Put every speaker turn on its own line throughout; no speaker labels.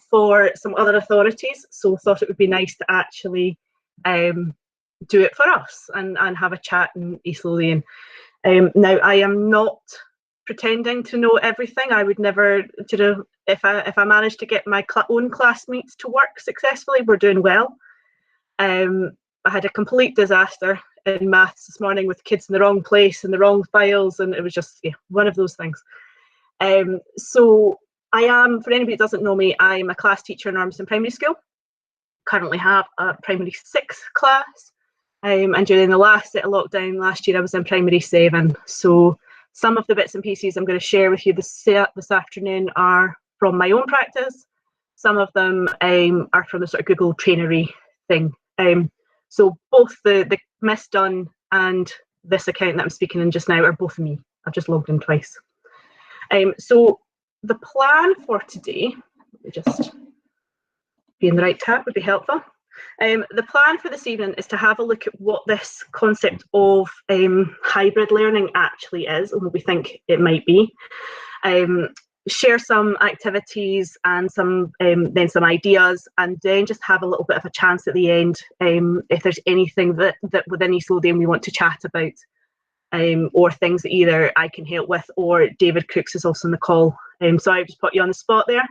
for some other authorities, so thought it would be nice to actually do it for us and have a chat in East Lothian. Now, I am not pretending to know everything. I would never, if I managed to get my own classmates to work successfully, we're doing well. I had a complete disaster in maths this morning with kids in the wrong place and the wrong files, and it was just one of those things. So I am, for anybody that doesn't know me, I'm a class teacher in Ormston Primary School. Currently have a primary 6 class, and during the last set of lockdown last year I was in primary 7. So some of the bits and pieces I'm going to share with you this afternoon are from my own practice. Some of them are from the sort of Google trainery thing. So both the Miss Dunn and this account that I'm speaking in just now are both me. I've just logged in twice. So the plan for today, let me just be in the right tab would be helpful. The plan for this evening is to have a look at what this concept of hybrid learning actually is and what we think it might be. Share some activities and then some ideas, and then just have a little bit of a chance at the end if there's anything that within East Lothian we want to chat about, or things that either I can help with or David Crooks is also on the call. So I've just put you on the spot there,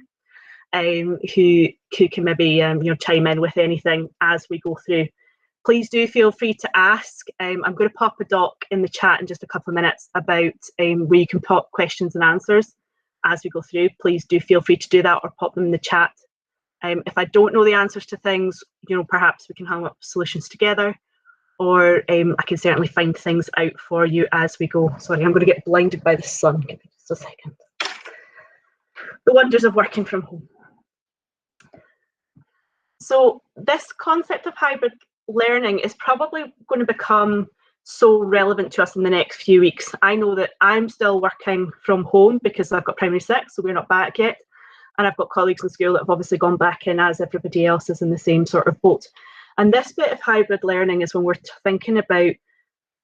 who can maybe chime in with anything as we go through. Please do feel free to ask. I'm going to pop a doc in the chat in just a couple of minutes about where you can pop questions and answers as we go through. Please do feel free to do that or pop them in the chat. If I don't know the answers to things, perhaps we can hang up solutions together, or I can certainly find things out for you as we go. Sorry, I'm going to get blinded by the sun. Give me just a second. The wonders of working from home. So this concept of hybrid learning is probably going to become so relevant to us in the next few weeks. I know that I'm still working from home because I've got primary 6, so we're not back yet. And I've got colleagues in school that have obviously gone back in, as everybody else is in the same sort of boat. And this bit of hybrid learning is when we're thinking about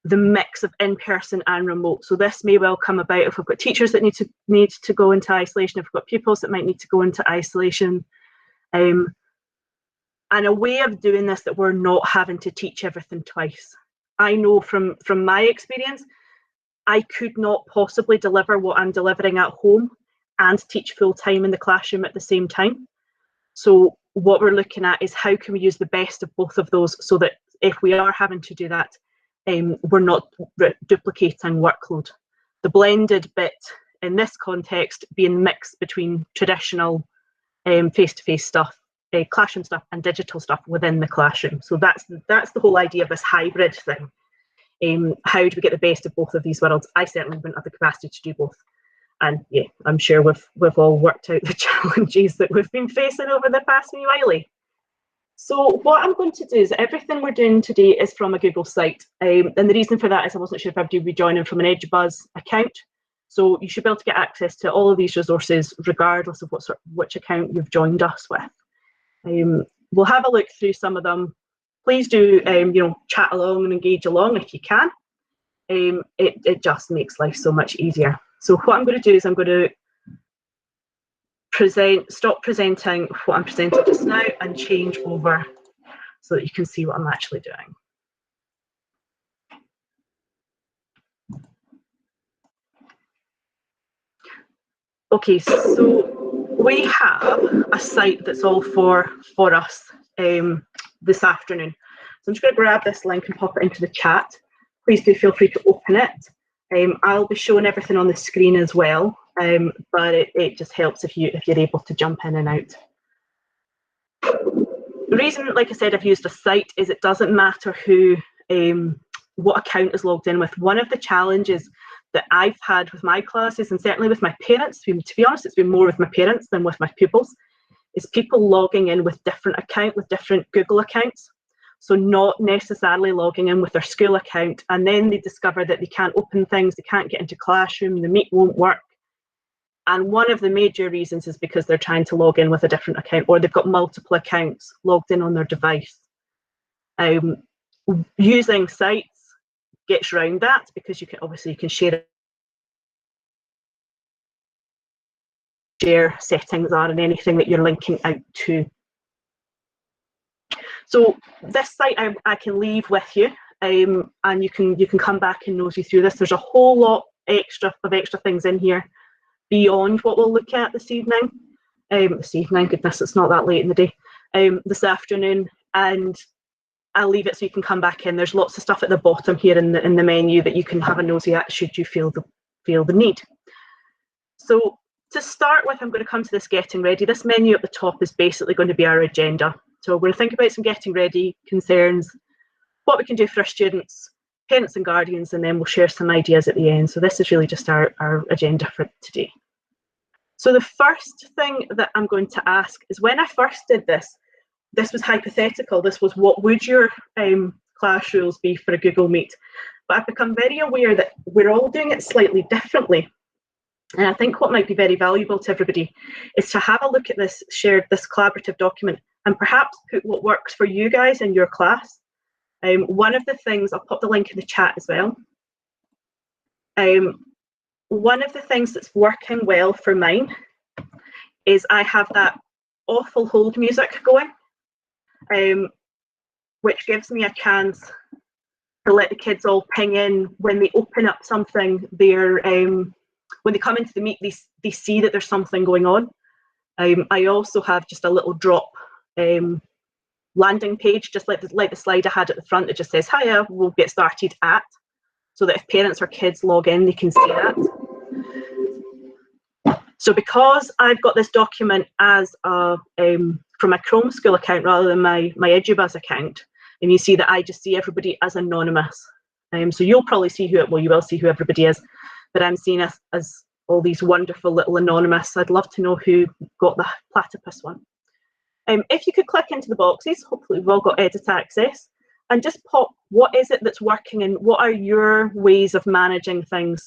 the mix of in-person and remote. So this may well come about if we've got teachers that need to go into isolation, if we've got pupils that might need to go into isolation. And a way of doing this that we're not having to teach everything twice. I know from my experience, I could not possibly deliver what I'm delivering at home and teach full time in the classroom at the same time. So what we're looking at is how can we use the best of both of those so that if we are having to do that, we're not duplicating workload. The blended bit in this context being mixed between traditional face-to-face stuff, classroom stuff and digital stuff within the classroom. So that's the whole idea of this hybrid thing. How do we get the best of both of these worlds? I certainly wouldn't have the capacity to do both. And yeah, I'm sure we've all worked out the challenges that we've been facing over the past wee while. So what I'm going to do is everything we're doing today is from a Google site. And the reason for that is I wasn't sure if everybody would be joining from an EdgeBuzz account. So you should be able to get access to all of these resources regardless of which account you've joined us with. We'll have a look through some of them. Please do chat along and engage along if you can. It just makes life so much easier. So what I'm going to do is I'm going to stop presenting what I'm presenting just now and change over so that you can see what I'm actually doing. Okay, so we have a site that's all for us this afternoon. So I'm just going to grab this link and pop it into the chat. Please do feel free to open it. I'll be showing everything on the screen as well, but it just helps if you're able to jump in and out. The reason, like I said, I've used a site is it doesn't matter what account is logged in with. One of the challenges that I've had with my classes, and certainly with my parents, to be honest, it's been more with my parents than with my pupils, is people logging in with different Google accounts. So not necessarily logging in with their school account, and then they discover that they can't open things, they can't get into Classroom, the Meet won't work. And one of the major reasons is because they're trying to log in with a different account, or they've got multiple accounts logged in on their device. Using sites gets around that because you can share share settings are and anything that you're linking out to. So this site I can leave with you, and you can come back and nosy through this. There's a whole lot extra things in here beyond what we'll look at this evening. Goodness, it's not that late in the day. This afternoon, and I'll leave it so you can come back in. There's lots of stuff at the bottom here in the menu that you can have a nosy at should you feel the need. So to start with, I'm going to come to this getting ready. This menu at the top is basically going to be our agenda. So we're going to think about some getting ready concerns, what we can do for our students, parents and guardians, and then we'll share some ideas at the end. So this is really just our agenda for today. So the first thing that I'm going to ask is, when I first did this was hypothetical. This was, what would your class rules be for a Google Meet? But I've become very aware that we're all doing it slightly differently. And I think what might be very valuable to everybody is to have a look at this collaborative document and perhaps put what works for you guys in your class. One of the things, I'll pop the link in the chat as well. One of the things that's working well for mine is I have that awful hold music going, which gives me a chance to let the kids all ping in when they open up something. When they come into the meet, they see that there's something going on. I also have just a little drop landing page, just like the slide I had at the front that just says, hiya, we'll get started at, so that if parents or kids log in, they can see that. So because I've got this document as from my Chrome School account rather than my Edubuzz account, and you see that I just see everybody as anonymous. So you'll probably see you will see who everybody is, but I'm seeing us as all these wonderful little anonymous. I'd love to know who got the platypus one. If you could click into the boxes, hopefully we've all got edit access, and just pop what is it that's working and what are your ways of managing things.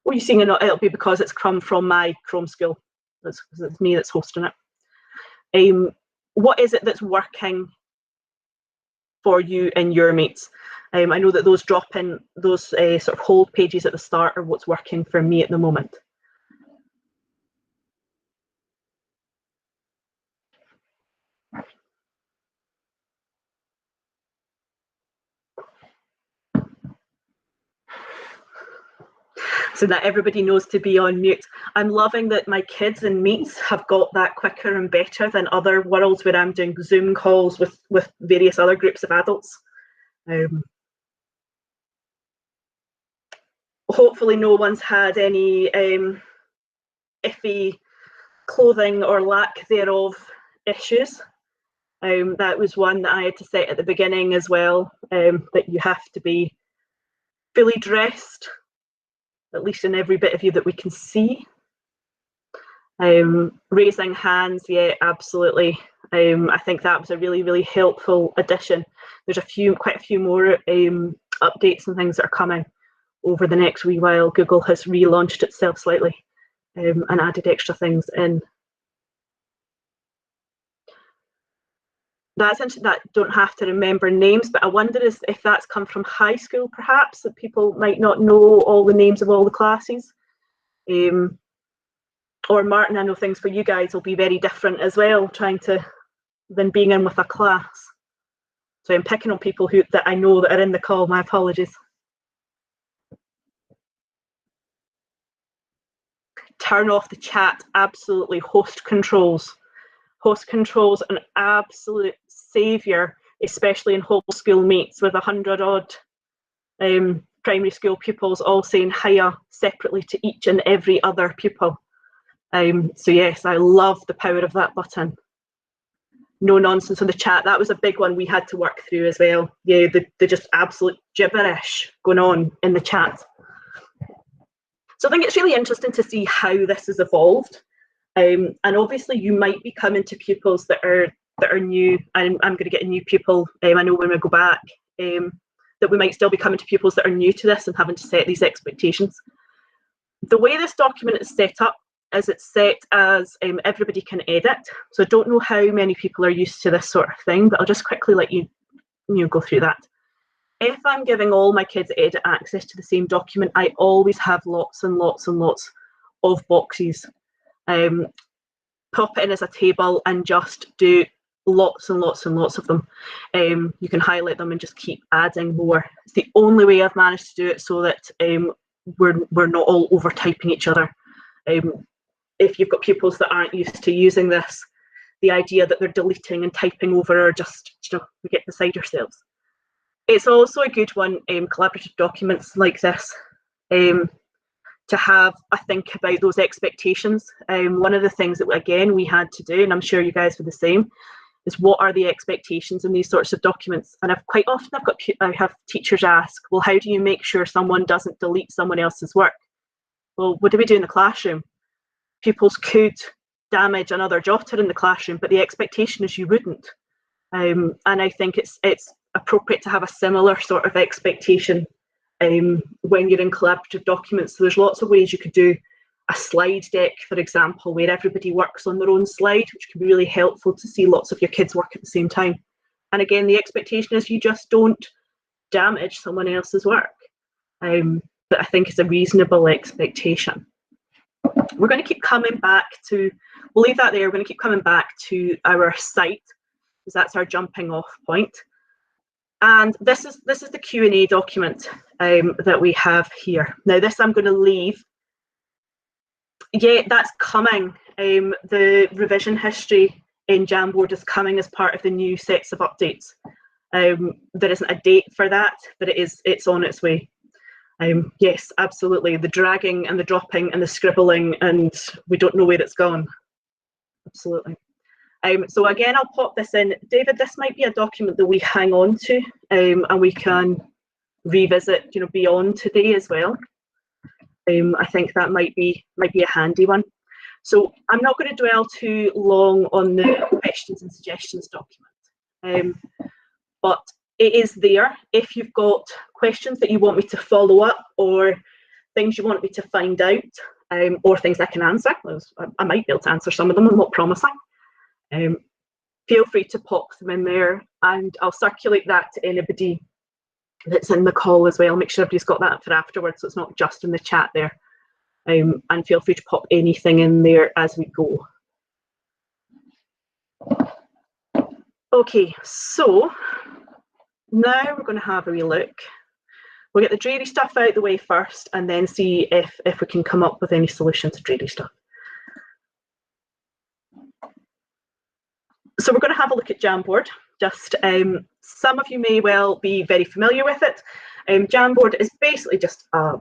What you're seeing, it'll be because it's come from my Chrome School. It's me that's hosting it. What is it that's working for you in your meets? I know that those sort of hold pages at the start are what's working for me at the moment. So that everybody knows to be on mute. I'm loving that my kids in meets have got that quicker and better than other worlds where I'm doing Zoom calls with various other groups of adults. Hopefully no one's had any iffy clothing or lack thereof issues. That was one that I had to set at the beginning as well, that you have to be fully dressed, at least in every bit of you that we can see. Raising hands, yeah, absolutely. I think that was a really, really helpful addition. There's quite a few more updates and things that are coming over the next wee while. Google has relaunched itself slightly and added extra things in. That's interesting that don't have to remember names, but I wonder if that's come from high school, perhaps, that people might not know all the names of all the classes. Or Martin, I know things for you guys will be very different as well, than being in with a class. So I'm picking on people that I know that are in the call. My apologies. Turn off the chat, absolutely. Host controls. Host controls, an absolute saviour, especially in whole school meets with 100 odd primary school pupils all saying hiya separately to each and every other pupil. So yes, I love the power of that button. No nonsense in the chat. That was a big one we had to work through as well. Yeah, the just absolute gibberish going on in the chat. So I think it's really interesting to see how this has evolved. And obviously you might be coming to pupils that are new. I'm going to get a new pupil. I know when we go back that we might still be coming to pupils that are new to this and having to set these expectations. The way this document is set up is it's set as everybody can edit. So I don't know how many people are used to this sort of thing, but I'll just quickly let you go through that. If I'm giving all my kids edit access to the same document, I always have lots and lots and lots of boxes. pop it in as a table and just do lots and lots and lots of them. You can highlight them and just keep adding more. It's the only way I've managed to do it so that we're not all over typing each other. If you've got pupils that aren't used to using this, the idea that they're deleting and typing over, or just, we get beside ourselves. It's also a good one, collaborative documents like this, to have a think about those expectations. One of the things that, again, we had to do, and I'm sure you guys were the same, is what are the expectations in these sorts of documents? And quite often I have teachers ask, well, how do you make sure someone doesn't delete someone else's work? Well, what do we do in the classroom? Pupils could damage another jotter in the classroom, but the expectation is you wouldn't. And I think it's appropriate to have a similar sort of expectation when you're in collaborative documents. So there's lots of ways you could do a slide deck, for example, where everybody works on their own slide, which can be really helpful to see lots of your kids work at the same time. And again, the expectation is you just don't damage someone else's work. But I think it's a reasonable expectation. We're going to keep coming back to, we'll leave that there, we're going to keep coming back to our site, because that's our jumping off point. And this is the Q&A document that we have here. Now this I'm going to leave. Yeah, that's coming. The revision history in Jamboard is coming as part of the new sets of updates. There isn't a date for that, but it's on its way. Yes, absolutely. The dragging and the dropping and the scribbling, and we don't know where it's gone. Absolutely. So again, I'll pop this in. David, this might be a document that we hang on to, and we can revisit, beyond today as well. I think that might be a handy one. So I'm not going to dwell too long on the questions and suggestions document, but it is there. If you've got questions that you want me to follow up, or things you want me to find out, or things I can answer, I might be able to answer some of them, I'm not promising. Feel free to pop them in there, and I'll circulate that to anybody that's in the call as well. Make sure everybody's got that for afterwards, so it's not just in the chat there. And feel free to pop anything in there as we go. Okay, so now we're going to have a wee look. We'll get the dreary stuff out of the way first, and then see if we can come up with any solutions to dreary stuff. So we're going to have a look at Jamboard. Just some of you may well be very familiar with it. Jamboard is basically just a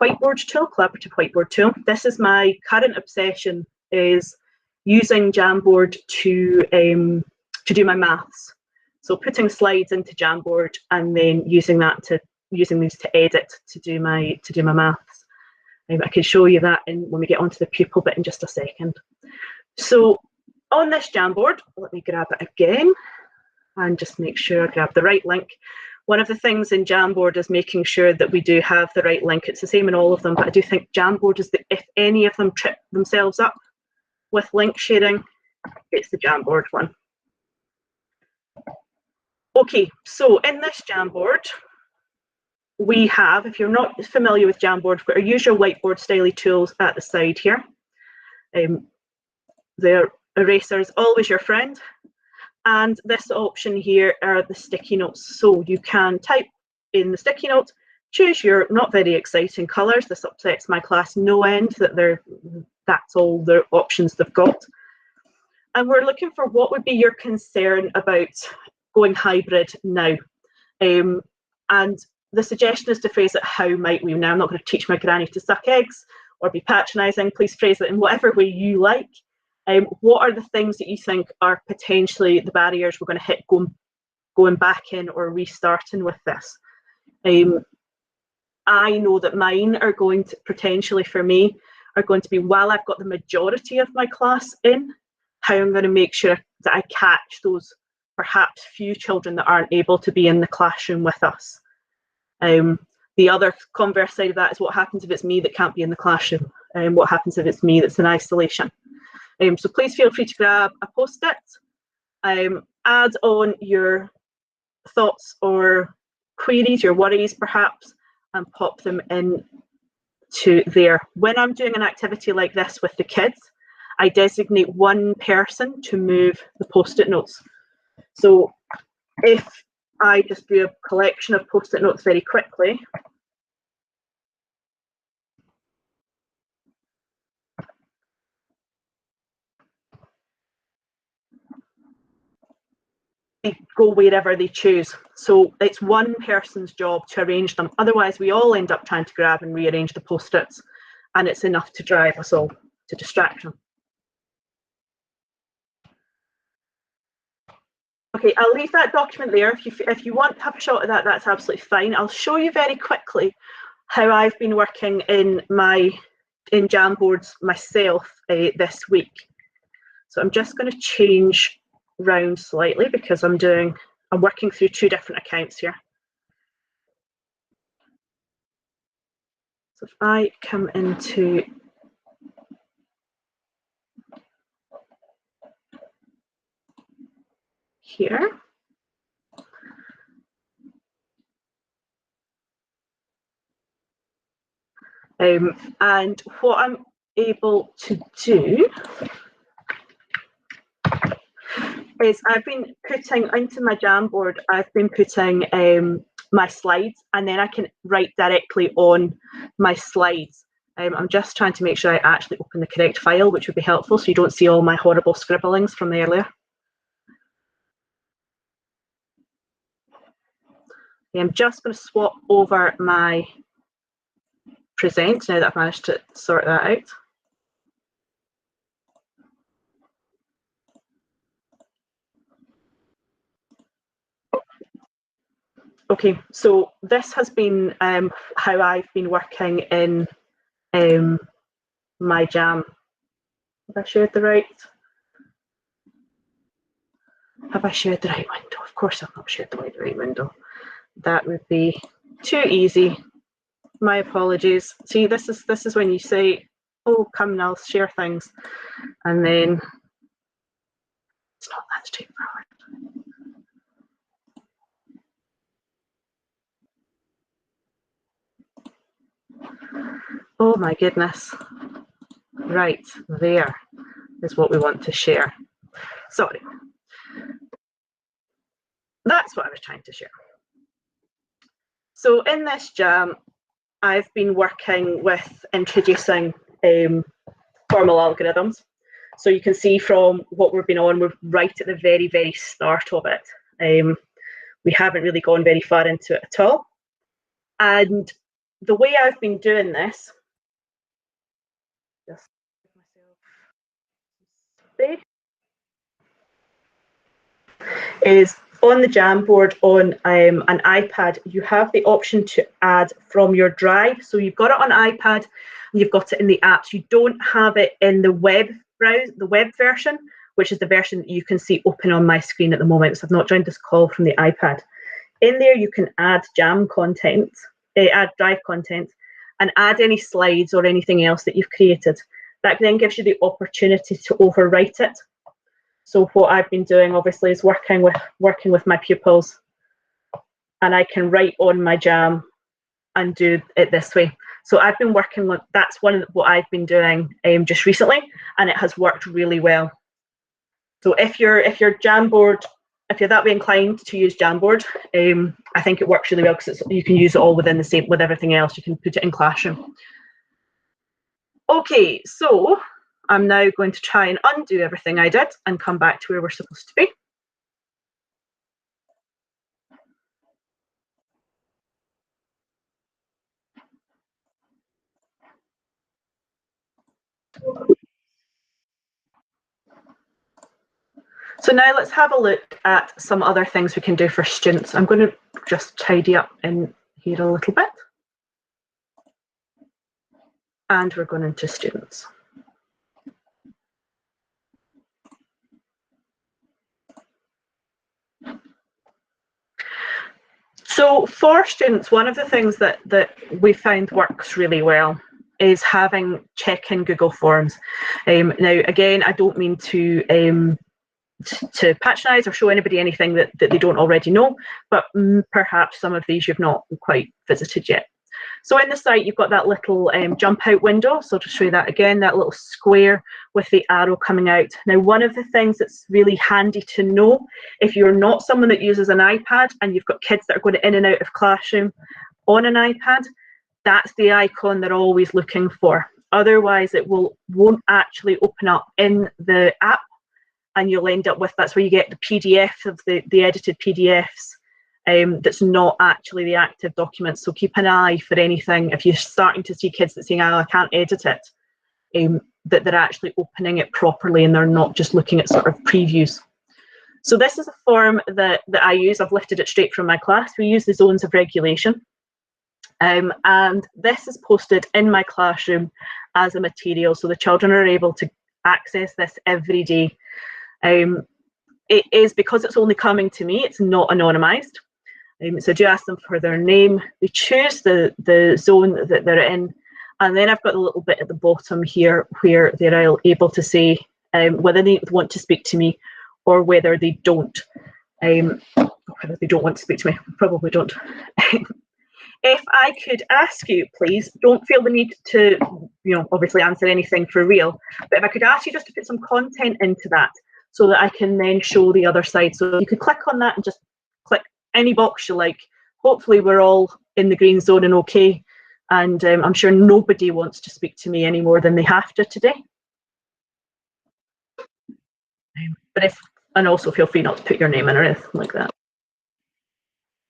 whiteboard tool, collaborative whiteboard tool. This is my current obsession, is using Jamboard to do my maths. So putting slides into Jamboard and then using these to edit to do my maths. I can show you that when we get onto the pupil bit in just a second. So on this Jamboard, let me grab it again and just make sure I grab the right link. One of the things in Jamboard is making sure that we do have the right link. It's the same in all of them, but I do think Jamboard is if any of them trip themselves up with link sharing, it's the Jamboard one. Okay, so in this Jamboard, we have, if you're not familiar with Jamboard, we've got our usual whiteboard styly tools at the side here. Their erasers, always your friend. And this option here are the sticky notes. So you can type in the sticky notes, choose your not very exciting colours. This upsets my class no end that that's all the options they've got. And we're looking for what would be your concern about going hybrid now. And the suggestion is to phrase it, how might we? Now, I'm not going to teach my granny to suck eggs or be patronising. Please phrase it in whatever way you like. What are the things that you think are potentially the barriers we're going to hit going back in or restarting with this? I know that mine are going to, potentially for me, are going to be, while I've got the majority of my class in, how I'm going to make sure that I catch those perhaps few children that aren't able to be in the classroom with us. The other converse side of that is what happens if it's me that can't be in the classroom, and what happens if it's me that's in isolation. So please feel free to grab a post-it, add on your thoughts or queries, your worries perhaps, and pop them in to there. When I'm doing an activity like this with the kids, I designate one person to move the post-it notes. So if I just do a collection of post-it notes very quickly, they go wherever they choose. So it's one person's job to arrange them. Otherwise, we all end up trying to grab and rearrange the post-its, and it's enough to drive us all to distraction. Okay, I'll leave that document there. If you want to have a shot at that, that's absolutely fine. I'll show you very quickly how I've been working in Jamboards myself this week. So I'm just going to change round slightly because I'm working through two different accounts here. So if I come into here, and what I'm able to do is I've been putting into my Jamboard, I've been putting my slides, and then I can write directly on my slides. I'm just trying to make sure I actually open the correct file, which would be helpful so you don't see all my horrible scribblings from earlier. I'm just going to swap over my present now that I've managed to sort that out. Okay, so this has been how I've been working in my Jam. Have I shared the right? Have I shared the right window? Of course I've not shared the right window. That would be too easy. My apologies. See, this is when you say, oh, come now, share things. And then it's not that straightforward. Oh my goodness. Right, there is what we want to share. Sorry. That's what I was trying to share. So in this Jam, I've been working with introducing formal algorithms. So you can see from what we've been on, we're right at the very, very start of it. We haven't really gone very far into it at all. And the way I've been doing this, just give myself space, is on the Jamboard on an iPad, you have the option to add from your drive. So you've got it on iPad, and you've got it in the apps. You don't have it in the web browser, the web version, which is the version that you can see open on my screen at the moment. So I've not joined this call from the iPad. In there, you can add Jam content, add drive content, and add any slides or anything else that you've created. That then gives you the opportunity to overwrite it. So what I've been doing, obviously, is working with my pupils, and I can write on my Jam and do it this way. So I've been working with, that's one of what I've been doing just recently, and it has worked really well. So if you're Jamboard, if you're that way inclined to use Jamboard, I think it works really well because you can use it all within the same, with everything else. You can put it in Classroom. Okay, so I'm now going to try and undo everything I did and come back to where we're supposed to be. So now let's have a look at some other things we can do for students. I'm going to just tidy up in here a little bit. And we're going into students. So for students, one of the things that we found works really well is having check-in Google Forms. Now, again, I don't mean to patronise or show anybody anything that they don't already know, but perhaps some of these you've not quite visited yet. So in the site, you've got that little jump out window. So to show you that again, that little square with the arrow coming out. Now, one of the things that's really handy to know, if you're not someone that uses an iPad and you've got kids that are going in and out of classroom on an iPad, that's the icon they're always looking for. Otherwise, it won't actually open up in the app, and you'll end up with, that's where you get the PDF of the edited PDFs. That's not actually the active document. So keep an eye for anything. If you're starting to see kids that saying, oh, I can't edit it, that they're actually opening it properly and they're not just looking at sort of previews. So this is a form that I use. I've lifted it straight from my class. We use the zones of regulation. And this is posted in my classroom as a material. So the children are able to access this every day. It is, because it's only coming to me, it's not anonymised. So do ask them for their name, they choose the zone that they're in, and then I've got a little bit at the bottom here where they're able to say whether they want to speak to me or whether they don't. Whether they don't want to speak to me, probably don't. If I could ask you, please, don't feel the need to, obviously answer anything for real, but if I could ask you just to put some content into that so that I can then show the other side. So you could click on that and just click any box you like. Hopefully we're all in the green zone and okay, and I'm sure nobody wants to speak to me any more than they have to today. And also feel free not to put your name in or anything like that,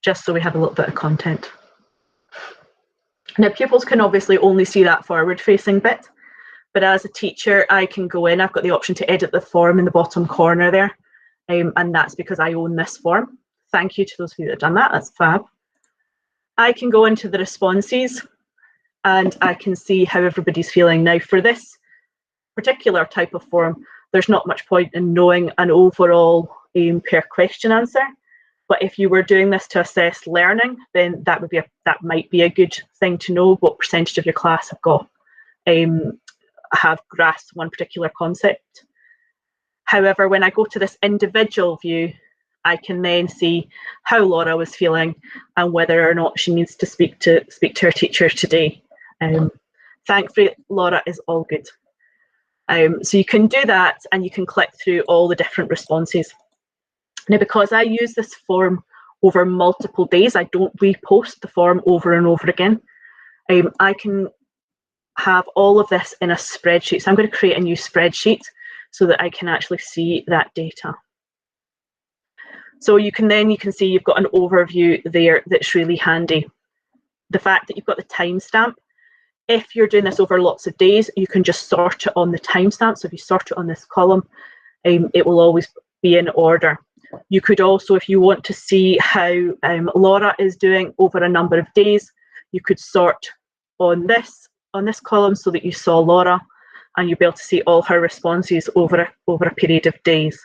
just so we have a little bit of content. Now, pupils can obviously only see that forward-facing bit, but as a teacher, I can go in. I've got the option to edit the form in the bottom corner there, and that's because I own this form. Thank you to those of you that have done that. That's fab. I can go into the responses, and I can see how everybody's feeling. Now, for this particular type of form, there's not much point in knowing an overall per question answer. But if you were doing this to assess learning, then that might be a good thing to know, what percentage of your class have grasped one particular concept. However, when I go to this individual view, I can then see how Laura was feeling and whether or not she needs to speak to her teacher today. Thankfully, Laura is all good. So you can do that, and you can click through all the different responses. Now, because I use this form over multiple days, I don't repost the form over and over again. I can have all of this in a spreadsheet. So I'm going to create a new spreadsheet so that I can actually see that data. So you can see you've got an overview there that's really handy. The fact that you've got the timestamp, if you're doing this over lots of days, you can just sort it on the timestamp. So if you sort it on this column, it will always be in order. You could also, if you want to see how Laura is doing over a number of days, you could sort on this column so that you saw Laura, and you'll be able to see all her responses over a period of days.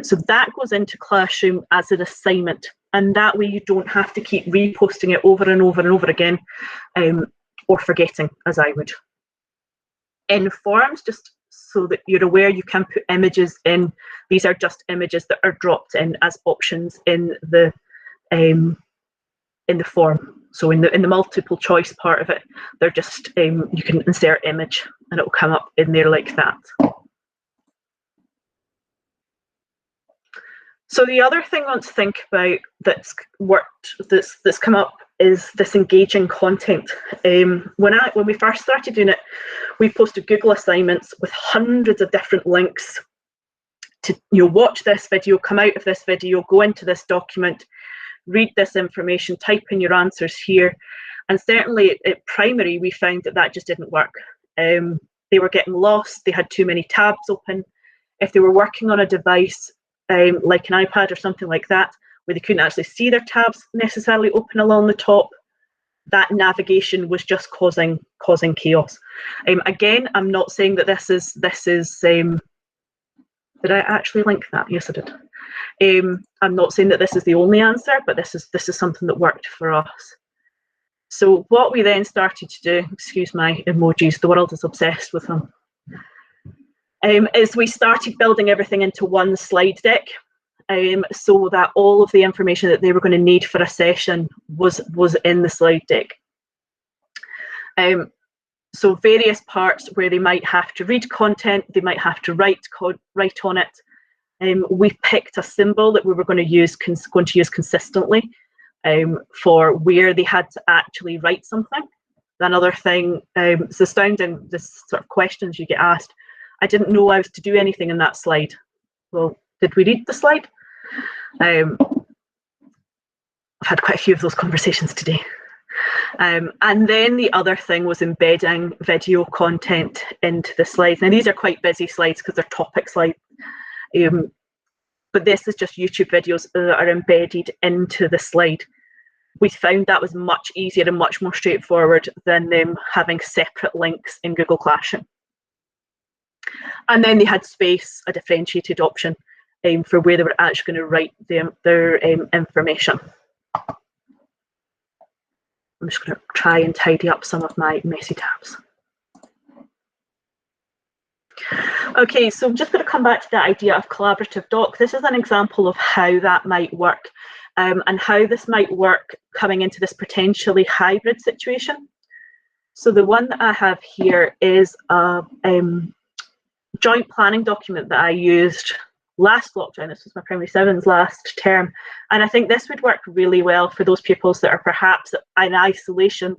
So that goes into Classroom as an assignment, and that way you don't have to keep reposting it over and over and over again, or forgetting, as I would. In Forms, just so that you're aware, you can put images in. These are just images that are dropped in as options in the form. So in the multiple choice part of it, they're just you can insert image and it will come up in there like that. So the other thing I want to think about that's come up is this engaging content. When we first started doing it, we posted Google assignments with hundreds of different links to watch this video, come out of this video, go into this document, read this information, type in your answers here. And certainly at primary, we found that just didn't work. They were getting lost, they had too many tabs open. If they were working on a device like an iPad or something like that, where they couldn't actually see their tabs necessarily open along the top, that navigation was just causing chaos. Again, I'm not saying that this is did I actually link that? Yes, I did. I'm not saying that this is the only answer, but this is something that worked for us. So what we then started to do, excuse my emojis, the world is obsessed with them, is we started building everything into one slide deck, so that all of the information that they were going to need for a session was in the slide deck. So various parts where they might have to read content, they might have to write on it. We picked a symbol that we were going to use consistently for where they had to actually write something. Another thing, it's astounding, this sort of questions you get asked. I didn't know I was to do anything in that slide. Well, did we read the slide? I've had quite a few of those conversations today. And then the other thing was embedding video content into the slides. Now these are quite busy slides because they're topic slides. But this is just YouTube videos that are embedded into the slide. We found that was much easier and much more straightforward than them having separate links in Google Classroom. And then they had space, a differentiated option for where they were actually going to write their information. I'm just going to try and tidy up some of my messy tabs. Okay, so I'm just going to come back to the idea of collaborative doc. This is an example of how that might work and how this might work coming into this potentially hybrid situation. So the one that I have here is a joint planning document that I used last lockdown. This was my primary 7's last term. And I think this would work really well for those pupils that are perhaps in isolation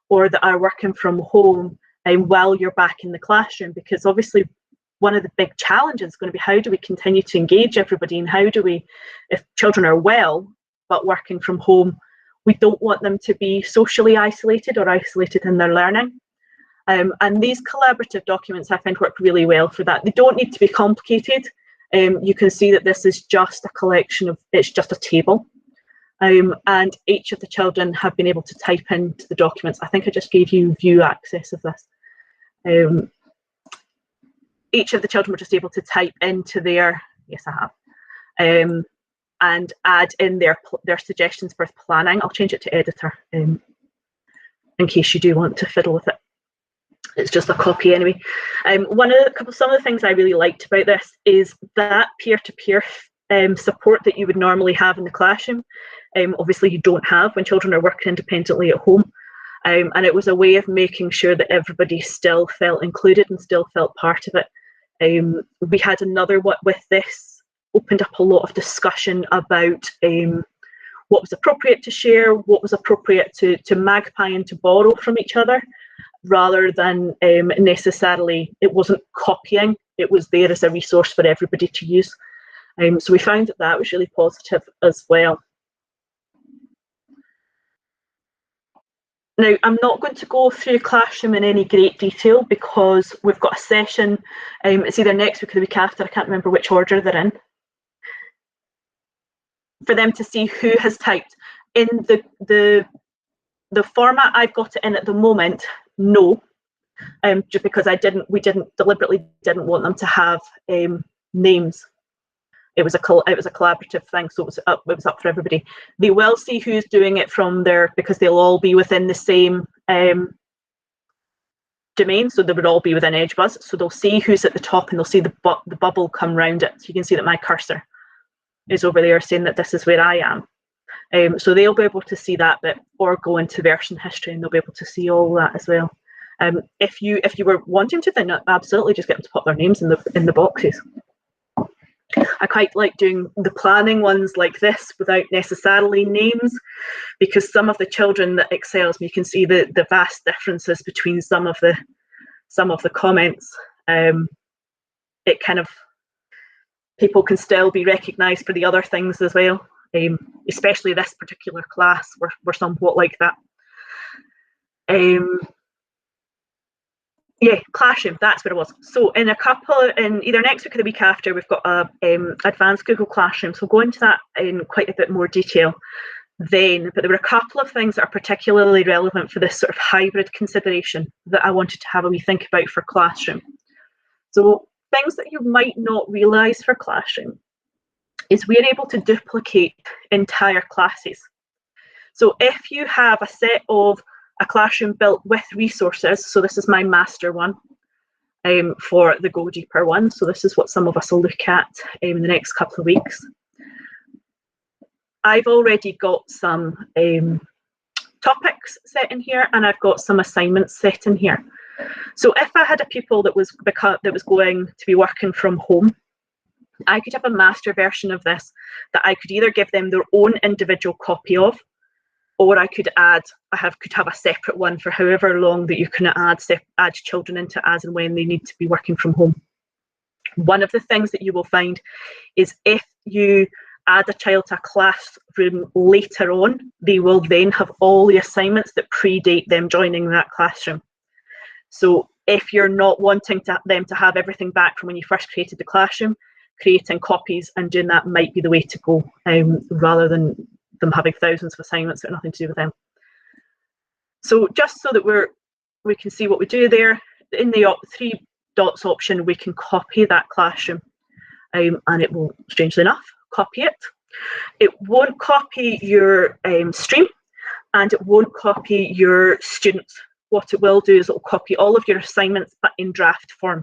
or that are working from home while you're back in the classroom, because obviously one of the big challenges is going to be how do we continue to engage everybody, and how do we, if children are well but working from home, we don't want them to be socially isolated or isolated in their learning. And these collaborative documents I find work really well for that. They don't need to be complicated. You can see that this is just a collection of, it's just a table. And each of the children have been able to type into the documents. I think I just gave you view access of this. Each of the children were just able to type into their, yes I have, and add in their suggestions for planning. I'll change it to editor in case you do want to fiddle with it. It's just a copy anyway. Some of the things I really liked about this is that peer-to-peer support that you would normally have in the classroom. Obviously you don't have when children are working independently at home. And it was a way of making sure that everybody still felt included and still felt part of it. We had another one with this, opened up a lot of discussion about what was appropriate to share, what was appropriate to magpie and to borrow from each other, rather than necessarily, it wasn't copying, it was there as a resource for everybody to use. So we found that that was really positive as well. Now, I'm not going to go through Classroom in any great detail because we've got a session, it's either next week or the week after, I can't remember which order they're in, for them to see who has typed. In the format I've got it in at the moment, no, just because we deliberately didn't want them to have names. It was a collaborative thing, so it was up for everybody. They will see who's doing it from there because they'll all be within the same domain, so they would all be within EdgeBuzz. So they'll see who's at the top and they'll see the bubble come round it. So you can see that my cursor is over there saying that this is where I am. So they'll be able to see that bit, or go into version history and they'll be able to see all that as well. If you were wanting to, then absolutely just get them to put their names in the boxes. I quite like doing the planning ones like this without necessarily names, because some of the children that excels, you can see the vast differences between some of the comments. It kind of, people can still be recognised for the other things as well. Especially this particular class were somewhat like that. Yeah, Classroom, that's what it was. So in either next week or the week after, we've got a advanced Google Classroom. So we'll go into that in quite a bit more detail then. But there were a couple of things that are particularly relevant for this sort of hybrid consideration that I wanted to have a wee think about for Classroom. So things that you might not realise for Classroom is we're able to duplicate entire classes. So if you have a set of a classroom built with resources, so this is my master one for the Go Deeper one, so this is what some of us will look at in the next couple of weeks. I've already got some topics set in here, and I've got some assignments set in here. So if I had a pupil that was going to be working from home, I could have a master version of this that I could either give them their own individual copy of, or I could have a separate one for however long that you can add children into as and when they need to be working from home. One of the things that you will find is if you add a child to a classroom later on, they will then have all the assignments that predate them joining that classroom. So if you're not wanting them to have everything back from when you first created the classroom, creating copies and doing that might be the way to go, rather than them having thousands of assignments that are nothing to do with them. So just so that we can see what we do there, in the 3 dots option, we can copy that classroom, and it will, strangely enough, copy it. It won't copy your stream, and it won't copy your students. What it will do is it will copy all of your assignments, but in draft form.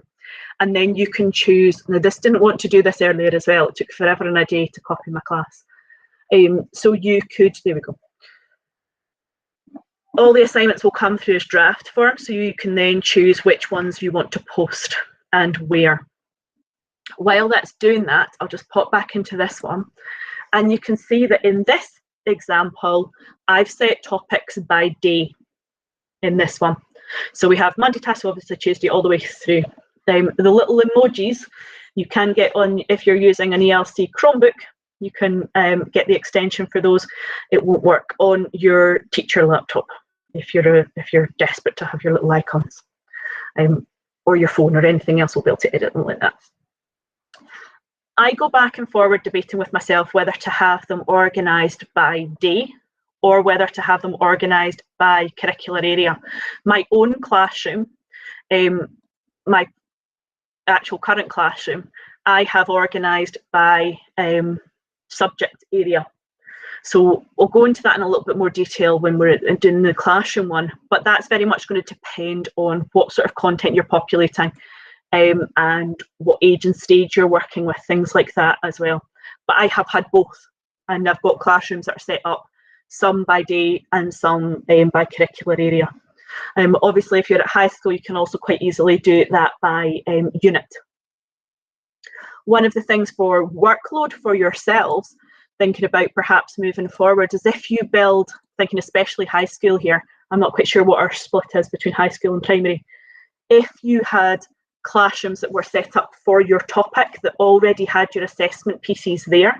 And then you can choose, now this didn't want to do this earlier as well, it took forever and a day to copy my class. So you could, there we go. All the assignments will come through as draft form, so you can then choose which ones you want to post and where. While that's doing that, I'll just pop back into this one, and you can see that in this example, I've set topics by day in this one. So we have Monday, Tuesday, obviously Tuesday, all the way through. The little emojis you can get on, if you're using an ELC Chromebook, you can get the extension for those. It won't work on your teacher laptop if you're desperate to have your little icons, or your phone or anything else will be able to edit them like that. I go back and forward debating with myself whether to have them organised by day or whether to have them organised by curricular area. My own classroom, my actual current classroom, I have organised by subject area. So we'll go into that in a little bit more detail when we're doing the classroom one, but that's very much going to depend on what sort of content you're populating, and what age and stage you're working with, things like that as well. But I have had both, and I've got classrooms that are set up, some by day and some by curricular area. Obviously, if you're at high school, you can also quite easily do that by unit. One of the things for workload for yourselves, thinking about perhaps moving forward, is if you build, thinking especially high school here, I'm not quite sure what our split is between high school and primary. If you had classrooms that were set up for your topic that already had your assessment pieces there,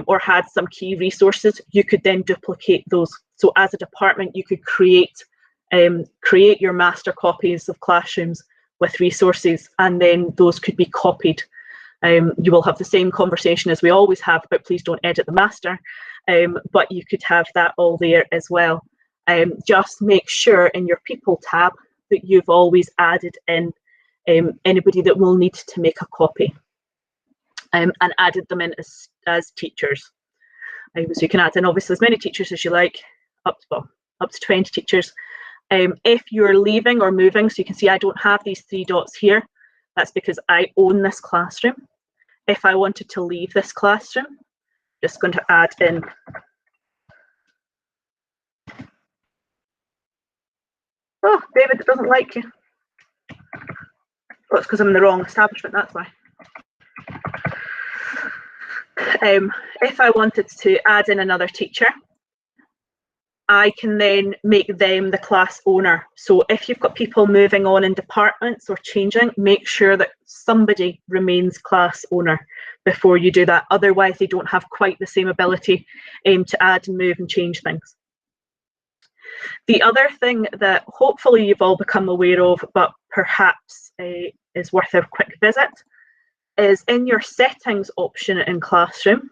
or had some key resources, you could then duplicate those. So as a department, you could create your master copies of classrooms with resources, and then those could be copied. You will have the same conversation as we always have, but please don't edit the master, but you could have that all there as well. Just make sure in your people tab that you've always added in anybody that will need to make a copy, and added them in as teachers. So you can add in obviously as many teachers as you like, up to 20 teachers. If you're leaving or moving, so you can see I don't have these 3 dots here, that's because I own this classroom. If I wanted to leave this classroom, just going to add in oh, David, it doesn't like you. Oh, it's because I'm in the wrong establishment, that's why. If I wanted to add in another teacher, I can then make them the class owner. So if you've got people moving on in departments or changing, make sure that somebody remains class owner before you do that. Otherwise, they don't have quite the same ability to add and move and change things. The other thing that hopefully you've all become aware of, but perhaps is worth a quick visit, is in your settings option in Classroom,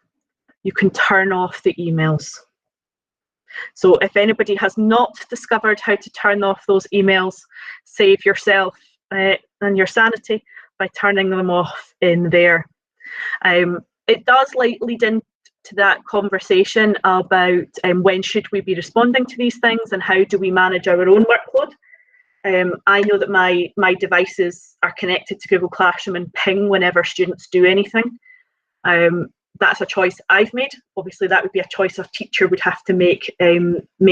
you can turn off the emails. So if anybody has not discovered how to turn off those emails, save yourself and your sanity by turning them off in there. It does lead into that conversation about when should we be responding to these things and how do we manage our own workload. I know that my devices are connected to Google Classroom and ping whenever students do anything. that's a choice I've made. Obviously, that would be a choice a teacher would have to make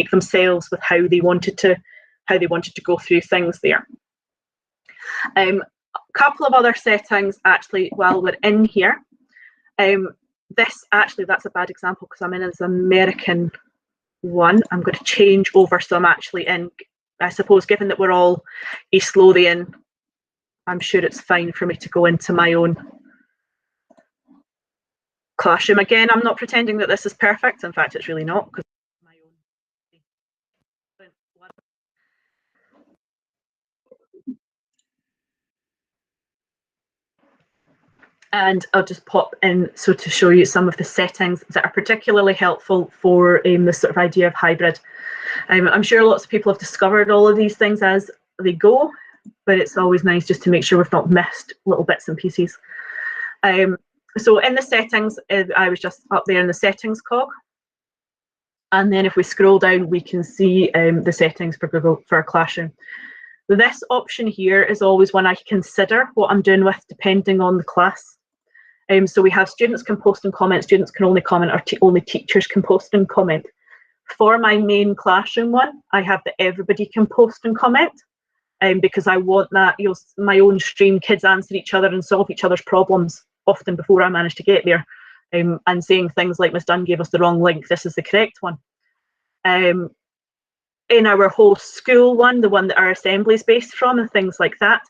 themselves with how they wanted to go through things there. A couple of other settings actually while we're in here. That's a bad example because I'm in as American one. I'm going to change over, so I'm actually in, I suppose, given that we're all East Lothian, I'm sure it's fine for me to go into my own classroom. Again, I'm not pretending that this is perfect. In fact, it's really not, because my own. And I'll just pop in so to show you some of the settings that are particularly helpful for this sort of idea of hybrid. I'm sure lots of people have discovered all of these things as they go, but it's always nice just to make sure we've not missed little bits and pieces. So in the settings, I was just up there in the settings cog. And then if we scroll down, we can see the settings for Google for a classroom. This option here is always one I consider what I'm doing with, depending on the class. So we have students can post and comment, students can only comment, or only teachers can post and comment. For my main classroom one, I have that everybody can post and comment, because I want that, my own stream, kids answer each other and solve each other's problems, often before I manage to get there, and saying things like, Ms Dunn gave us the wrong link, this is the correct one. In our whole school one, the one that our assembly is based from and things like that,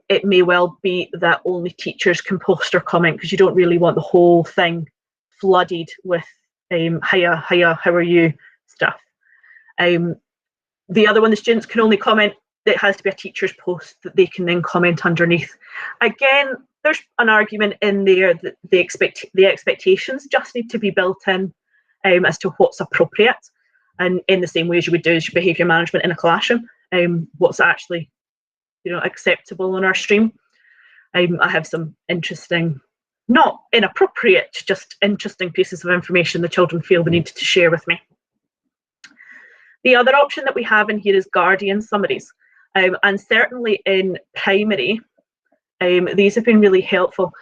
it may well be that only teachers can post or comment, because you don't really want the whole thing flooded with hiya, how are you stuff. The other one, the students can only comment, it has to be a teacher's post that they can then comment underneath. Again, there's an argument in there that the expectations just need to be built in as to what's appropriate, and in the same way as you would do as your behaviour management in a classroom, what's actually acceptable on our stream. I have some interesting, not inappropriate, just interesting pieces of information the children feel they need to share with me. The other option that we have in here is guardian summaries, and certainly in primary, these have been really helpful.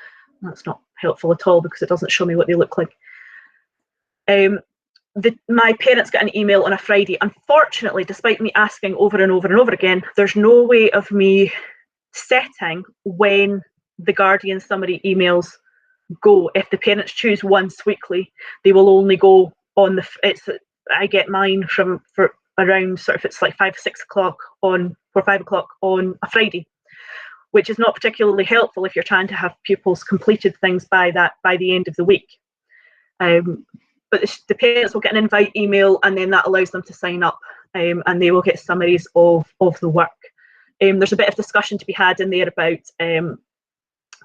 That's not helpful at all because it doesn't show me what they look like. My parents got an email on a Friday. Unfortunately, despite me asking over and over and over again, there's no way of me setting when the guardian summary emails go. If the parents choose once weekly, they will only go on the. I get mine for around sort of, it's like 5 or 6 o'clock or 5 o'clock on a Friday, which is not particularly helpful if you're trying to have pupils completed things by the end of the week. But the parents will get an invite email, and then that allows them to sign up, and they will get summaries of the work. There's a bit of discussion to be had in there about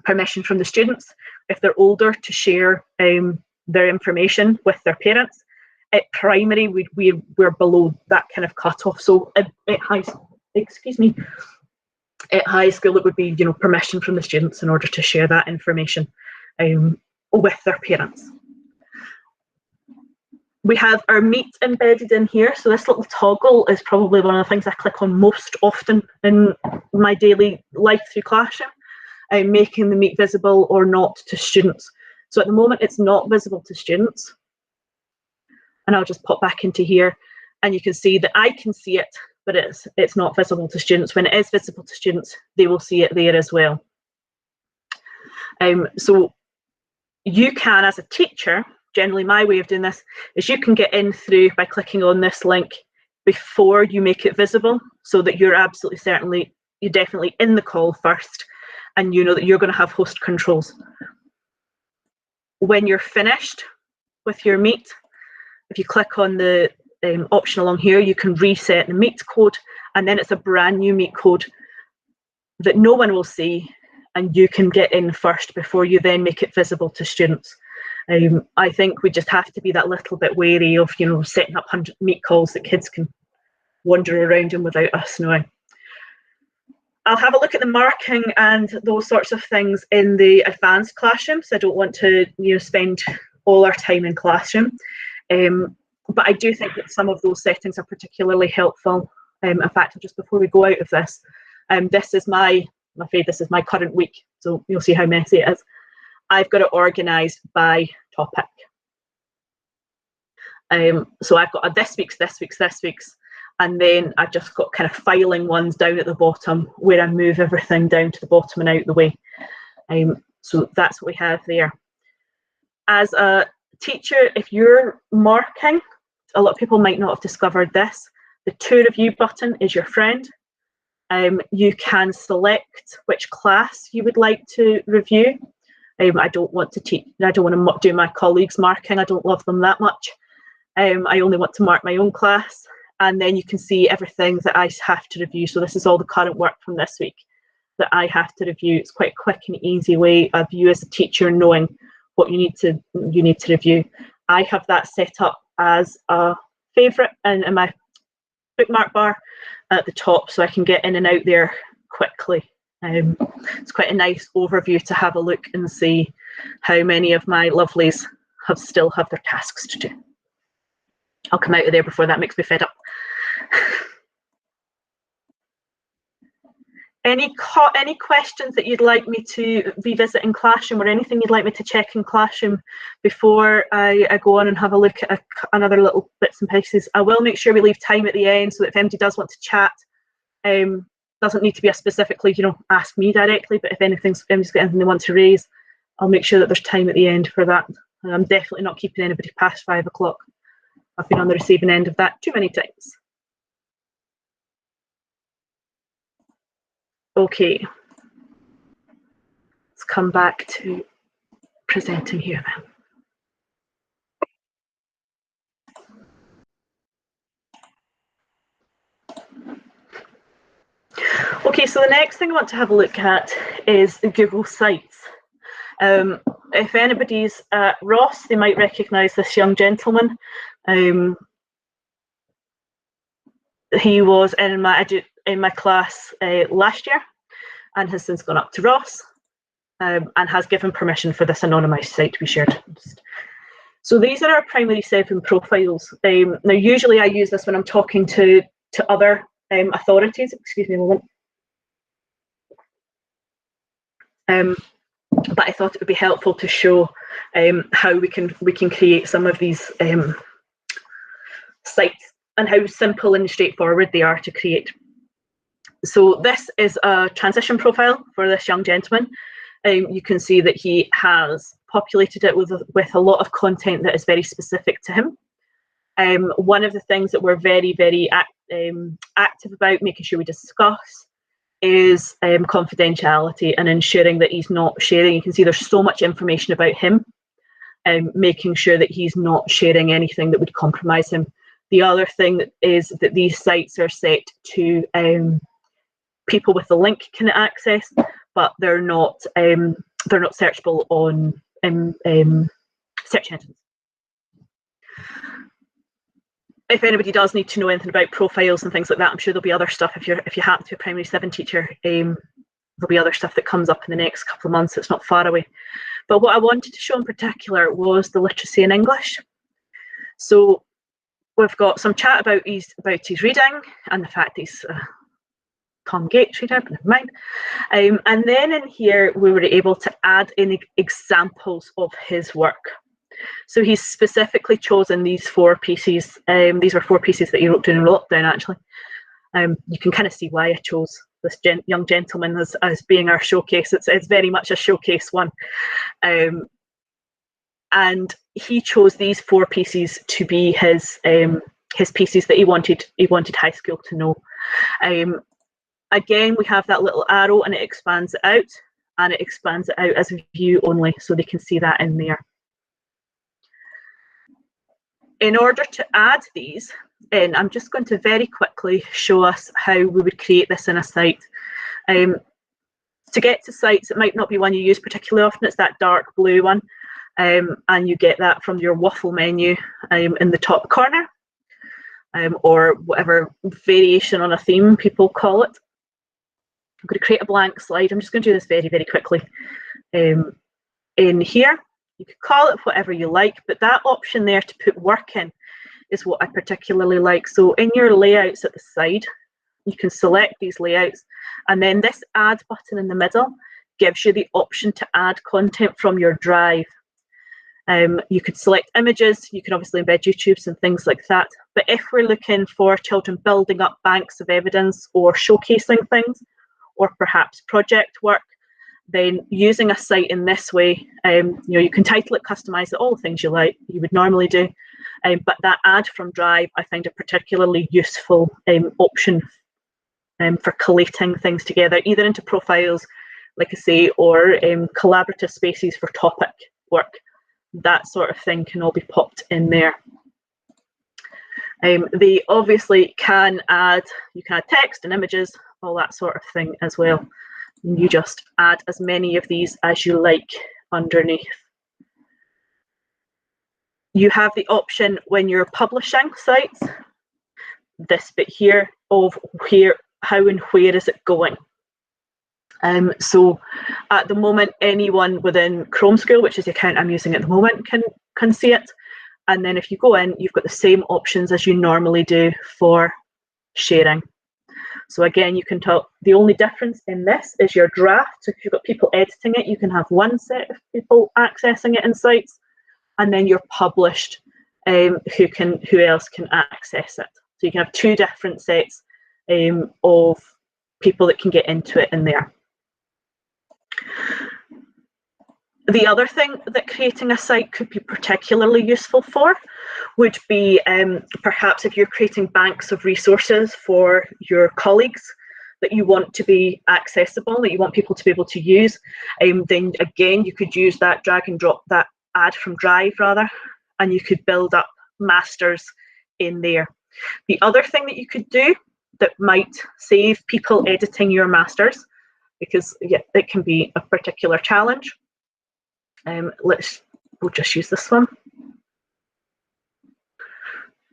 permission from the students, if they're older, to share their information with their parents. At primary, we're below that kind of cutoff. So at high school, it would be permission from the students in order to share that information with their parents. We have our Meet embedded in here. So this little toggle is probably one of the things I click on most often in my daily life through classroom, making the Meet visible or not to students. So at the moment, it's not visible to students. And I'll just pop back into here, and you can see that I can see it, but it's not visible to students. When it is visible to students, they will see it there as well. So you can, as a teacher, generally my way of doing this is you can get in through by clicking on this link before you make it visible, so that you're definitely in the call first, and you know that you're going to have host controls. When you're finished with your Meet, if you click on the option along here, you can reset the Meet code, and then it's a brand new Meet code that no one will see, and you can get in first before you then make it visible to students. I think we just have to be that little bit wary of setting up 100 Meet calls that kids can wander around in without us knowing. I'll have a look at the marking and those sorts of things in the advanced classrooms. I don't want to spend all our time in classroom. But I do think that some of those settings are particularly helpful. In fact, just before we go out of this, this is I'm afraid this is my current week, so you'll see how messy it is. I've got it organised by topic. So I've got this week's, and then I've just got kind of filing ones down at the bottom where I move everything down to the bottom and out the way. So that's what we have there. As a teacher, if you're marking, a lot of people might not have discovered this, the To Review button is your friend. You can select which class you would like to review. I don't want to teach, I don't want to do my colleagues' marking, I don't love them that much. I only want to mark my own class, and then you can see everything that I have to review. So this is all the current work from this week that I have to review. It's quite a quick and easy way of you as a teacher knowing what you need to review. I have that set up as a favourite in my bookmark bar at the top, so I can get in and out there quickly. It's quite a nice overview to have a look and see how many of my lovelies still have their tasks to do. I'll come out of there before that makes me fed up. Any questions that you'd like me to revisit in Classroom, or anything you'd like me to check in Classroom before I go on and have a look at another little bits and pieces? I will make sure we leave time at the end so that if anybody does want to chat, doesn't need to be a specifically, ask me directly, but if anybody's got anything they want to raise, I'll make sure that there's time at the end for that. And I'm definitely not keeping anybody past 5 o'clock. I've been on the receiving end of that too many times. Okay, let's come back to presenting here then. Okay, so the next thing I want to have a look at is Google Sites. If anybody's at Ross, they might recognise this young gentleman. He was in my class last year and has since gone up to Ross and has given permission for this anonymised site to be shared. So these are our primary 7 profiles. Now usually I use this when I'm talking to other authorities. Excuse me a moment. But I thought it would be helpful to show how we can create some of these sites and how simple and straightforward they are to create. So this is a transition profile for this young gentleman. You can see that he has populated it with a lot of content that is very specific to him. One of the things that we're very, very active about, making sure we discuss, is confidentiality and ensuring that he's not sharing. You can see there's so much information about him, making sure that he's not sharing anything that would compromise him. The other thing is that these sites are set to people with the link can access, but they're not searchable on search engines. If anybody does need to know anything about profiles and things like that, I'm sure there'll be other stuff. If you happen to be a primary 7 teacher, there'll be other stuff that comes up in the next couple of months. It's not far away. But what I wanted to show in particular was the literacy in English. So we've got some chat about his reading and the fact he's Tom Gates reader, but never mind. And then in here we were able to add in examples of his work. So he's specifically chosen these 4 pieces. These were 4 pieces that he wrote during lockdown, actually. You can kind of see why I chose this young gentleman as being our showcase. It's very much a showcase one. And he chose these 4 pieces to be his pieces that he wanted high school to know. Again, we have that little arrow and it expands it out, and it expands it out as view only, so they can see that in there. In order to add these in, I'm just going to very quickly show us how we would create this in a site. To get to sites, it might not be one you use particularly often. It's that dark blue one, and you get that from your waffle menu in the top corner, or whatever variation on a theme people call it. I'm going to create a blank slide. I'm just going to do this very, very quickly. In here, you could call it whatever you like, but that option there to put work in is what I particularly like. So in your layouts at the side, you can select these layouts, and then this add button in the middle gives you the option to add content from your drive. You could select images, you can obviously embed YouTubes and things like that. But if we're looking for children building up banks of evidence or showcasing things, or perhaps project work, then using a site in this way, you can title it, customize it, all the things you would normally do. But that add from Drive, I find a particularly useful option for collating things together, either into profiles, like I say, or collaborative spaces for topic work. That sort of thing can all be popped in there. They obviously can add text and images, all that sort of thing as well. And you just add as many of these as you like underneath. You have the option when you're publishing sites, this bit here of how and where is it going. So at the moment, anyone within Chrome School, which is the account I'm using at the moment, can see it. And then if you go in, you've got the same options as you normally do for sharing. So again, you can talk, the only difference in this is your draft. So if you've got people editing it, you can have one set of people accessing it in sites, and then your published, who else can access it. So you can have two different sets of people that can get into it in there. The other thing that creating a site could be particularly useful for would be perhaps if you're creating banks of resources for your colleagues that you want to be accessible, that you want people to be able to use, then again, you could use that drag and drop, that add from Drive rather, and you could build up masters in there. The other thing that you could do that might save people editing your masters, because yeah, it can be a particular challenge. We'll just use this one.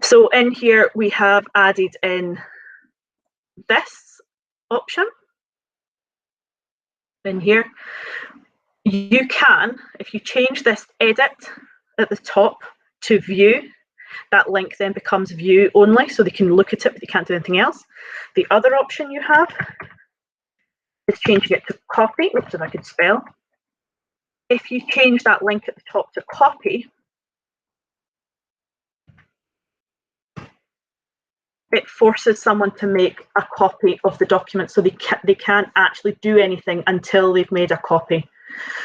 So in here we have added in this option. In here, you can, if you change this edit at the top to view, that link then becomes view only, so they can look at it but they can't do anything else. The other option you have is changing it to copy. Oops, if I could spell. If you change that link at the top to copy, it forces someone to make a copy of the document, so they can't actually do anything until they've made a copy.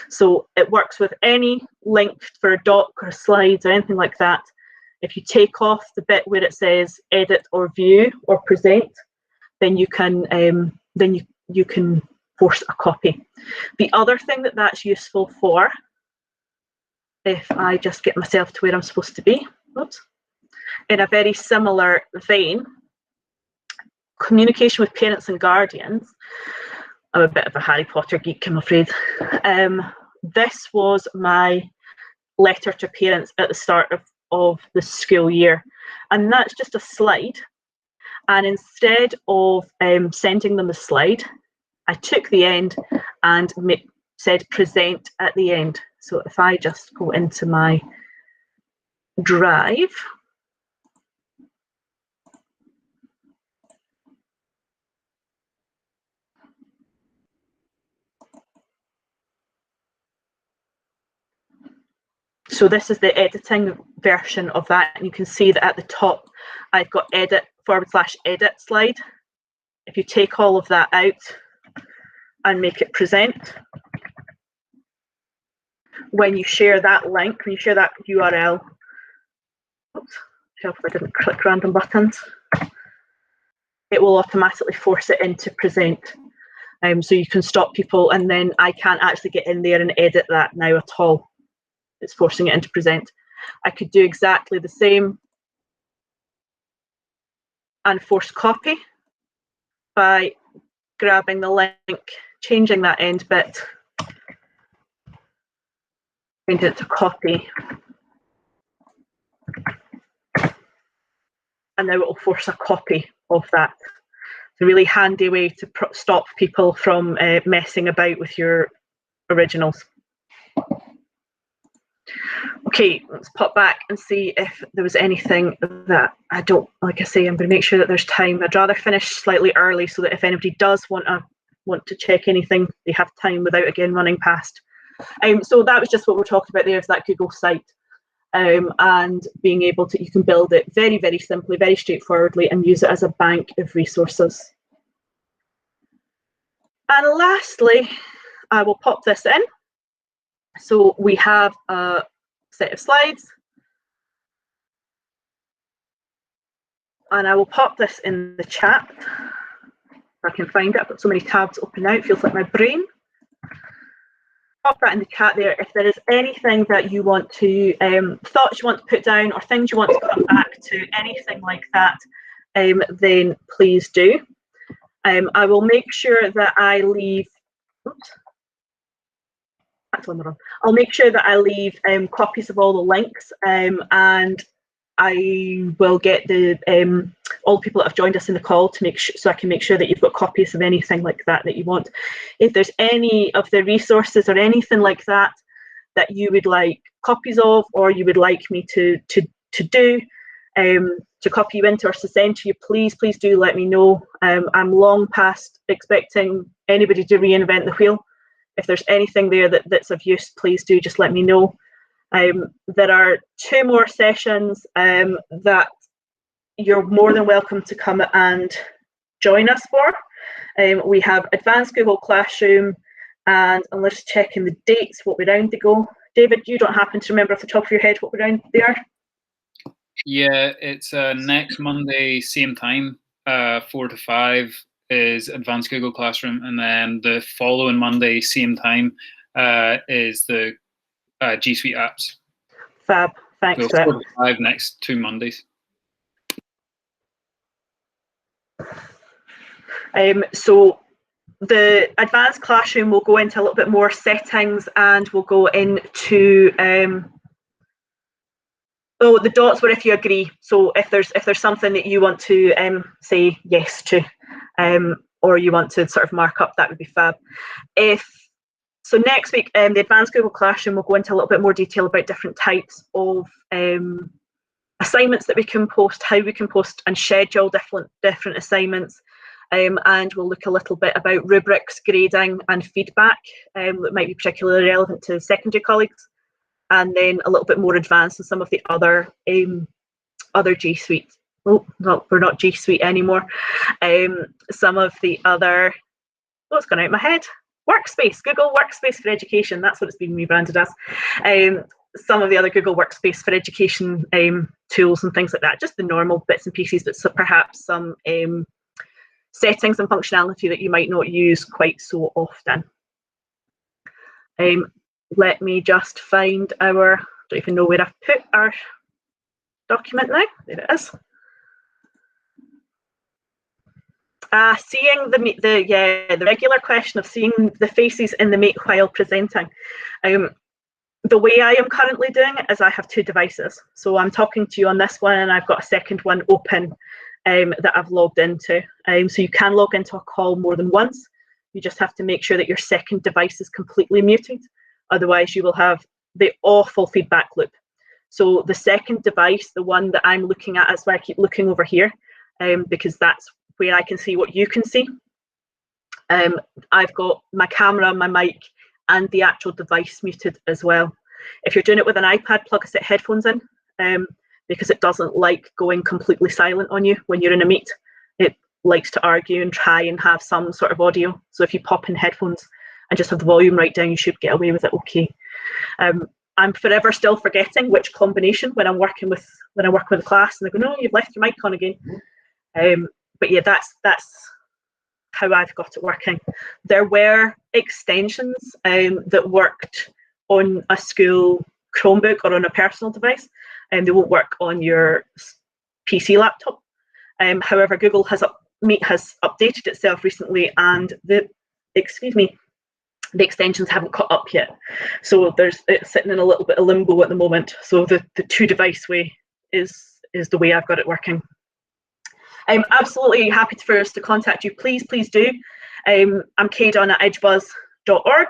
So it works with any link for a doc or a slides or anything like that. If you take off the bit where it says edit or view or present, then you can you can force a copy. The other thing that that's useful for, if I just get myself to where I'm supposed to be, oops, in a very similar vein, communication with parents and guardians. I'm a bit of a Harry Potter geek, I'm afraid. This was my letter to parents at the start of the school year, and that's just a slide. And instead of sending them a slide, I took the end and said present at the end. So if I just go into my Drive, so this is the editing version of that, and you can see that at the top I've got edit /edit slide. If you take all of that out and make it present, when you share that link, when you share that URL, oops, help if I didn't click random buttons, it will automatically force it into present. So you can stop people, and then I can't actually get in there and edit that now at all. It's forcing it into present. I could do exactly the same and force copy by grabbing the link, changing that end bit, changing it to copy, and now it will force a copy of that. It's a really handy way to stop people from messing about with your originals. Okay, let's pop back and see if there was anything that I don't, like I say, I'm going to make sure that there's time. I'd rather finish slightly early so that if anybody does want to check anything, they have time without again running past. So that was just what we're talking about there, is that Google site. and being able to, you can build it very, very simply, very straightforwardly, and use it as a bank of resources. And lastly, I will pop this in. So we have a set of slides, and I will pop this in the chat. If I can find it, I've got so many tabs open now, it feels like my brain. Pop that in the chat there. If there is anything that you want to, thoughts you want to put down, or things you want to come back to, anything like that, then please do. I will make sure that I leave, oops, that's on the wrong. I'll make sure that I leave copies of all the links, and I will get the all the people that have joined us in the call to make sure, so I can make sure that you've got copies of anything like that that you want. If there's any of the resources or anything like that that you would like copies of, or you would like me to do, to copy you into or to send to you, please do let me know. I'm long past expecting anybody to reinvent the wheel. If there's anything there that's of use, please do just let me know. There are 2 more sessions that you're more than welcome to come and join us for. We have Advanced Google Classroom, and I'm just checking the dates, what round they go. David, you don't happen to remember off the top of your head what round they are?
Yeah, it's next Monday, same time, 4 to 5 is Advanced Google Classroom, and then the following Monday, same time, is the G Suite apps.
Fab, thanks
so
for that.
4 to 5 next 2 Mondays.
So the Advanced Classroom will go into a little bit more settings, and we'll go into oh, the dots were if you agree. So if there's something that you want to say yes to, or you want to sort of mark up, that would be fab. So next week, the Advanced Google Classroom will go into a little bit more detail about different types of assignments that we can post, how we can post and schedule different assignments, and we'll look a little bit about rubrics, grading and feedback that might be particularly relevant to secondary colleagues, and then a little bit more advanced in some of the other G Suite. Oh, no, we're not G Suite anymore. Some of the other, oh, it's gone out of my head. Workspace, Google Workspace for Education. That's what it's been rebranded as. Some of the other Google Workspace for Education tools and things like that. Just the normal bits and pieces, but perhaps some settings and functionality that you might not use quite so often. Let me just find our, I don't even know where I've put our document now. There it is. Seeing the regular question of seeing the faces in the Meet while presenting. The way I am currently doing it is I have 2 devices. So I'm talking to you on this one, and I've got a second one open that I've logged into. So you can log into a call more than once. You just have to make sure that your second device is completely muted. Otherwise, you will have the awful feedback loop. So the second device, the one that I'm looking at, is why I keep looking over here, because that's where I can see what you can see. I've got my camera, my mic, and the actual device muted as well. If you're doing it with an iPad, plug a set of headphones in, because it doesn't like going completely silent on you when you're in a meet. It likes to argue and try and have some sort of audio. So if you pop in headphones and just have the volume right down, you should get away with it okay. I'm forever still forgetting which combination when I work with a class, and they go, no, you've left your mic on again. But yeah, that's how I've got it working. There were extensions that worked on a school Chromebook or on a personal device, and they won't work on your PC laptop. However, Google Meet has updated itself recently, and the extensions haven't caught up yet. So it's sitting in a little bit of limbo at the moment. So the 2 device way is the way I've got it working. I'm absolutely happy for us to contact you. Please do. I'm kdon at edgebuzz.org.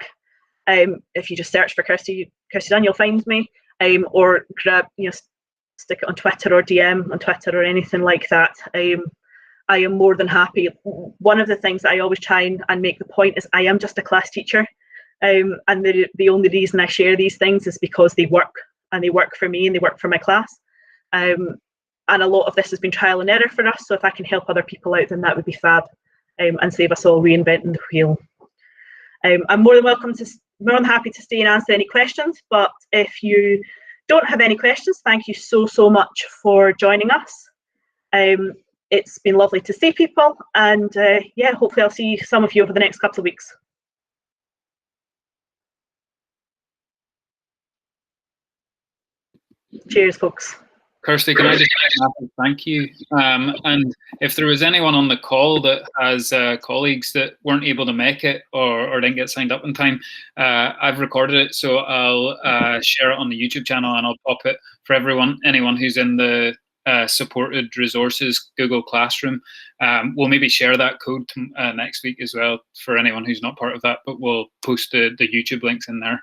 If you just search for Kirsty Dunn, you'll find me. Or grab, stick it on Twitter or DM on Twitter or anything like that. I am more than happy. One of the things that I always try and make the point is I am just a class teacher. And the only reason I share these things is because they work. and they work for me and they work for my class. And a lot of this has been trial and error for us, so if I can help other people out, then that would be fab, and save us all reinventing the wheel. I'm more than happy to stay and answer any questions, but if you don't have any questions, thank you so much for joining us. It's been lovely to see people, and yeah, hopefully I'll see some of you over the next couple of weeks. Cheers, folks.
Kirsty, can I just thank you? And if there was anyone on the call that has colleagues that weren't able to make it or didn't get signed up in time, I've recorded it, so I'll share it on the YouTube channel, and I'll pop it for anyone who's in the supported resources Google Classroom. We'll maybe share that code next week as well for anyone who's not part of that, but we'll post the YouTube links in there,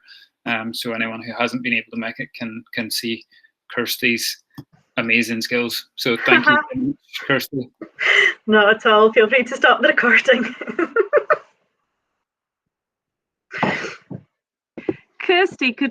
so anyone who hasn't been able to make it can see Kirsty's amazing skills. So thank you very much, Kirsty.
Not at all. Feel free to stop the recording.
Kirsty, could